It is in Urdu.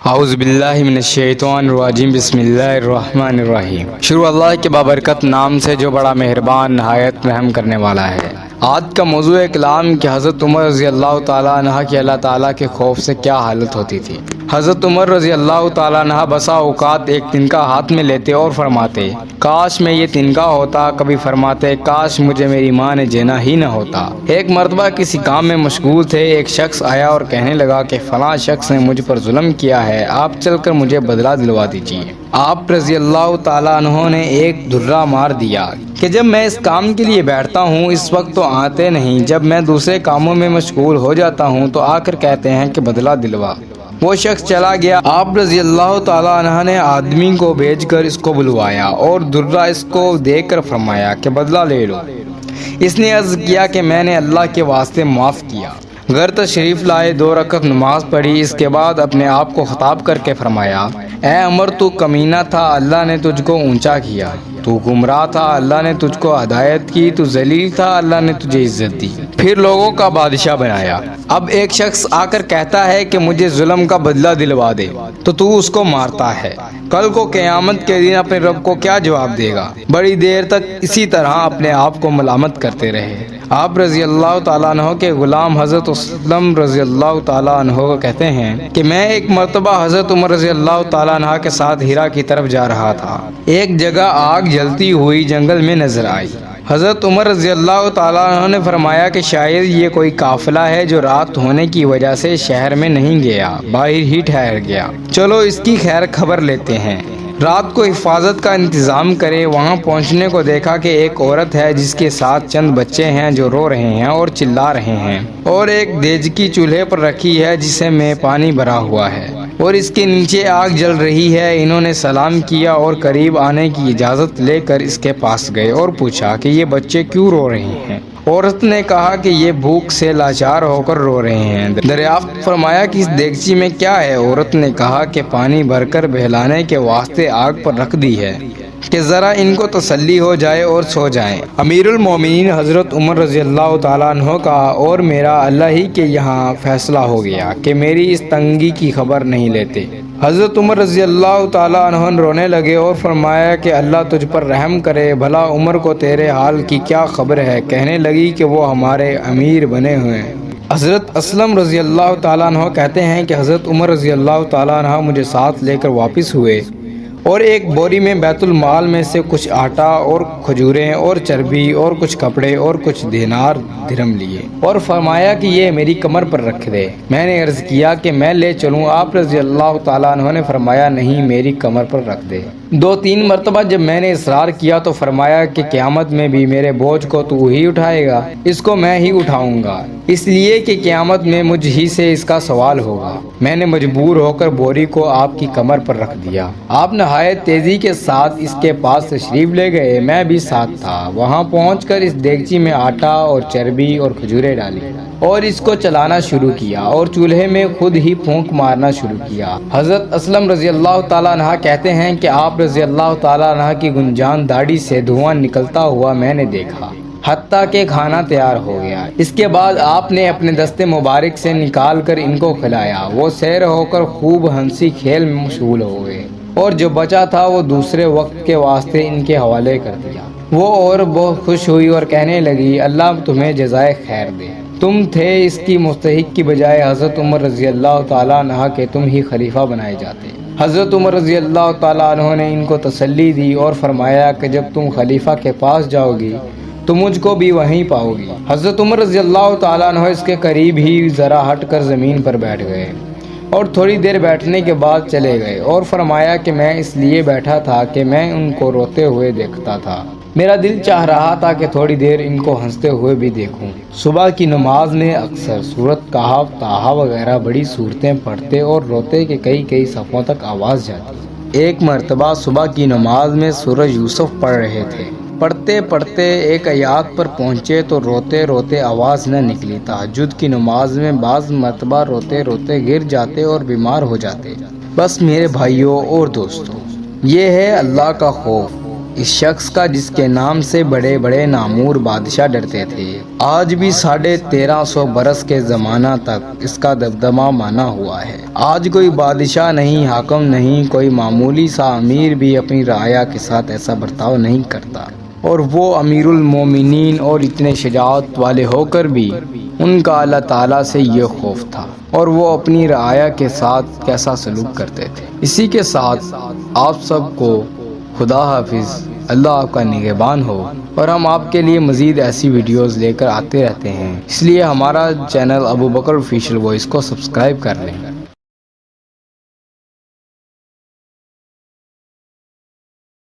اعوذ باللہ من الشیطان الرجیم، بسم اللہ الرحمن الرحیم۔ شروع اللہ کے بابرکت نام سے جو بڑا مہربان نہایت رحم کرنے والا ہے۔ آج کا موضوع کلام کہ حضرت عمر رضی اللہ تعالیٰ عنہ کی اللہ تعالیٰ کے خوف سے کیا حالت ہوتی تھی۔ حضرت عمر رضی اللہ تعالیٰ عنہ بسا اوقات ایک تنکا ہاتھ میں لیتے اور فرماتے، کاش میں یہ تنکا ہوتا۔ کبھی فرماتے، کاش مجھے میری ماں نے جینا ہی نہ ہوتا۔ ایک مرتبہ کسی کام میں مشغول تھے، ایک شخص آیا اور کہنے لگا کہ فلاں شخص نے مجھ پر ظلم کیا ہے، آپ چل کر مجھے بدلہ دلوا دیجیے۔ آپ رضی اللہ تعالیٰ عنہ نے ایک دھرا مار دیا کہ جب میں اس کام کے لیے بیٹھتا ہوں اس وقت تو آتے نہیں، جب میں دوسرے کاموں میں مشغول ہو جاتا ہوں تو آ کر کہتے ہیں کہ بدلہ دلوا۔ وہ شخص چلا گیا۔ آپ رضی اللہ تعالیٰ عنہ نے آدمی کو بھیج کر اس کو بلوایا اور دھرا اس کو دے کر فرمایا کہ بدلہ لے لو۔ اس نے عرض کیا کہ میں نے اللہ کے واسطے معاف کیا۔ گھر تشریف لائے، 2 رکعت نماز پڑھی، اس کے بعد اپنے آپ کو خطاب کر کے فرمایا، اے عمر تو کمینہ تھا، اللہ نے تجھ کو اونچا کیا۔ تو گمراہ تھا، اللہ نے تجھ کو ہدایت کی۔ تو ذلیل تھا، اللہ نے تجھے عزت دی، پھر لوگوں کا بادشاہ بنایا۔ اب ایک شخص آ کر کہتا ہے کہ مجھے ظلم کا بدلہ دلوا دے تو اس کو مارتا ہے۔ کل کو قیامت کے دن اپنے رب کو کیا جواب دے گا؟ بڑی دیر تک اسی طرح اپنے آپ کو ملامت کرتے رہے۔ آپ رضی اللہ تعالیٰ عنہ کے غلام حضرت اسلم رضی اللہ تعالیٰ عنہ کہتے ہیں کہ میں ایک مرتبہ حضرت عمر رضی اللہ تعالیٰ عنہ کے ساتھ ہیرا کی طرف جا رہا تھا۔ ایک جگہ آگ جلتی ہوئی جنگل میں نظر آئی۔ حضرت عمر رضی اللہ تعالیٰ عنہ نے فرمایا کہ شاید یہ کوئی قافلہ ہے جو رات ہونے کی وجہ سے شہر میں نہیں گیا، باہر ہی ٹھہر گیا، چلو اس کی خیر خبر لیتے ہیں، رات کو حفاظت کا انتظام کرے۔ وہاں پہنچنے کو دیکھا کہ ایک عورت ہے جس کے ساتھ چند بچے ہیں جو رو رہے ہیں اور چلا رہے ہیں، اور ایک دیچکی چولہے پر رکھی ہے جسے میں پانی بھرا ہوا ہے اور اس کے نیچے آگ جل رہی ہے۔ انہوں نے سلام کیا اور قریب آنے کی اجازت لے کر اس کے پاس گئے اور پوچھا کہ یہ بچے کیوں رو رہے ہیں؟ عورت نے کہا کہ یہ بھوک سے لاچار ہو کر رو رہے ہیں۔ دریافت فرمایا کہ اس دیگچی میں کیا ہے؟ عورت نے کہا کہ پانی بھر کر بہلانے کے واسطے آگ پر رکھ دی ہے کہ ذرا ان کو تسلی ہو جائے اور سو جائیں۔ امیر المومنین حضرت عمر رضی اللہ تعالیٰ عنہ کا اور میرا اللہ ہی کے یہاں فیصلہ ہو گیا کہ میری اس تنگی کی خبر نہیں لیتے۔ حضرت عمر رضی اللہ تعالیٰ عنہ رونے لگے اور فرمایا کہ اللہ تجھ پر رحم کرے، بھلا عمر کو تیرے حال کی کیا خبر ہے؟ کہنے لگی کہ وہ ہمارے امیر بنے ہوئے ہیں۔ حضرت اسلم رضی اللہ تعالیٰ عنہ کہتے ہیں کہ حضرت عمر رضی اللہ تعالیٰ عنہ مجھے ساتھ لے کر واپس ہوئے اور ایک بوری میں بیت المال میں سے کچھ آٹا اور کھجوریں اور چربی اور کچھ کپڑے اور کچھ دینار درہم لیے اور فرمایا کہ یہ میری کمر پر رکھ دے۔ میں نے عرض کیا کہ میں لے چلوں؟ آپ رضی اللہ تعالیٰ عنہ نے فرمایا نہیں، میری کمر پر رکھ دے۔ 2-3 مرتبہ جب میں نے اصرار کیا تو فرمایا کہ قیامت میں بھی میرے بوجھ کو تو ہی اٹھائے گا، اس کو میں ہی اٹھاؤں گا، اس لیے کہ قیامت میں مجھ ہی سے اس کا سوال ہوگا۔ میں نے مجبور ہو کر بوری کو آپ کی کمر پر رکھ دیا۔ آپ نہایت تیزی کے ساتھ اس کے پاس تشریف لے گئے، میں بھی ساتھ تھا۔ وہاں پہنچ کر اس دیگچی میں آٹا اور چربی اور کھجوریں ڈالی اور اس کو چلانا شروع کیا اور چولہے میں خود ہی پھونک مارنا شروع کیا۔ حضرت اسلم رضی اللہ تعالیٰ عنہ کہتے ہیں کہ آپ رضی اللہ تعالیٰ عنہ کی گنجان داڑھی سے دھواں نکلتا ہوا میں نے دیکھا، حتیٰ کہ کھانا تیار ہو گیا۔ اس کے بعد آپ نے اپنے دستے مبارک سے نکال کر ان کو کھلایا۔ وہ سیر ہو کر خوب ہنسی کھیل میں مشغول ہو گئے اور جو بچا تھا وہ دوسرے وقت کے واسطے ان کے حوالے کر دیا۔ وہ اور بہت خوش ہوئی اور کہنے لگی، اللہ تمہیں جزائے خیر دے، تم تھے اس کی مستحق کی بجائے حضرت عمر رضی اللہ تعالیٰ عنہ کے تم ہی خلیفہ بنائے جاتے۔ حضرت عمر رضی اللہ تعالیٰ عنہ نے ان کو تسلی دی اور فرمایا کہ جب تم خلیفہ کے پاس جاؤ گی تو مجھ کو بھی وہیں پاؤ گی۔ حضرت عمر رضی اللہ تعالیٰ عنہ اس کے قریب ہی ذرا ہٹ کر زمین پر بیٹھ گئے اور تھوڑی دیر بیٹھنے کے بعد چلے گئے اور فرمایا کہ میں اس لیے بیٹھا تھا کہ میں ان کو روتے ہوئے دیکھتا تھا، میرا دل چاہ رہا تھا کہ تھوڑی دیر ان کو ہنستے ہوئے بھی دیکھوں۔ صبح کی نماز میں اکثر سورت کہف، طٰہٰ وغیرہ بڑی صورتیں پڑھتے اور روتے کہ کئی صفوں تک آواز جاتی۔ ایک مرتبہ صبح کی نماز میں سورہ یوسف پڑھ رہے تھے، پڑھتے پڑھتے ایک آیات پر پہنچے تو روتے روتے آواز نہ نکلی۔ تہجد کی نماز میں بعض مرتبہ روتے روتے گر جاتے اور بیمار ہو جاتے۔ بس میرے بھائیوں اور دوستوں، یہ ہے اللہ کا خوف، اس شخص کا جس کے نام سے بڑے بڑے نامور بادشاہ ڈرتے تھے۔ آج بھی 1350 برس کے زمانہ تک اس کا دبدبہ مانا ہوا ہے۔ آج کوئی بادشاہ نہیں، حاکم نہیں، کوئی معمولی سا امیر بھی اپنی رعایا کے ساتھ ایسا برتاؤ نہیں کرتا، اور وہ امیر المومنین اور اتنے شجاعت والے ہو کر بھی ان کا اللہ تعالیٰ سے یہ خوف تھا، اور وہ اپنی رعایا کے ساتھ کیسا سلوک کرتے تھے۔ اسی کے ساتھ آپ سب کو خدا حافظ، اللہ آپ کا نگہبان ہو، اور ہم آپ کے لیے مزید ایسی ویڈیوز لے کر آتے رہتے ہیں، اس لیے ہمارا چینل ابو بکر آفیشیل وائس کو سبسکرائب کر لیں۔